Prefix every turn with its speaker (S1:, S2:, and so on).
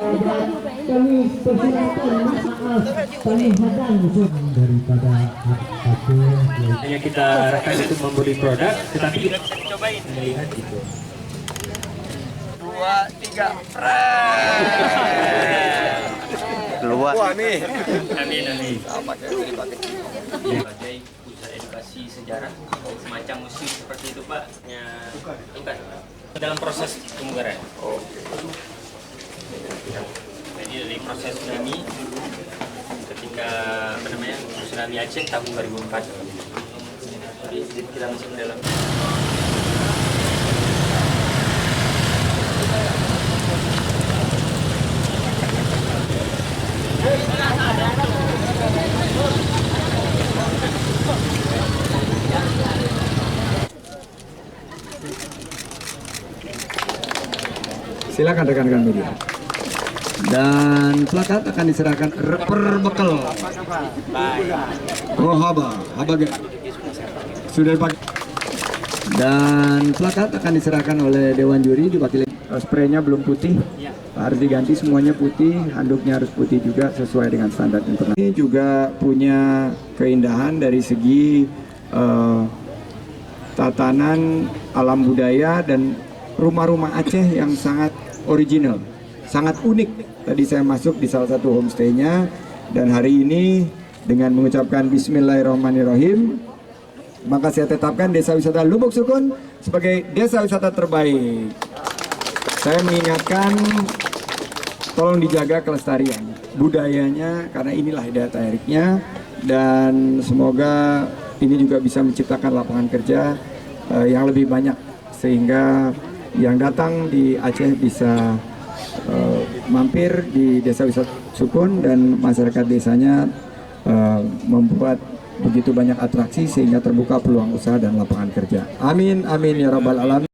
S1: kami persilakan maaf penglihatan daripada Aceh.
S2: Hanya kita arahkan untuk membeli produk, tetapi kita cobain melihat gitu.
S3: 2, 3, keluar. Wah nih.
S2: Amin amin.
S3: Sebagai pusat edukasi sejarah semacam museum seperti itu Pak. Ya, bukan. Dalam proses pemugaran. Oh. Jadi dari proses tsunami ketika tsunami Aceh tahun 2004. Jadi kita masuk ke dalam.
S4: Silakan rekan-rekan media. Dan plakat akan diserahkan per bekal. Oh haba sudah dipakai. Dan plakat akan diserahkan oleh Dewan Juri diwakili. Spraynya belum putih, harus diganti semuanya putih. Handuknya harus putih juga sesuai dengan standar internasional. Ini juga punya keindahan dari segi tatanan alam budaya dan rumah-rumah Aceh yang sangat original, sangat unik. Tadi saya masuk di salah satu homestay-nya dan hari ini dengan mengucapkan Bismillahirrahmanirrahim, maka saya tetapkan Desa Wisata Lubuk Sukun sebagai desa wisata terbaik. Saya mengingatkan, tolong dijaga kelestarian budayanya karena inilah daya tariknya, dan semoga ini juga bisa menciptakan lapangan kerja yang lebih banyak sehingga yang datang di Aceh bisa mampir di Desa Wisata Sukun dan masyarakat desanya membuat begitu banyak atraksi sehingga terbuka peluang usaha dan lapangan kerja. Amin amin ya rabbal alamin.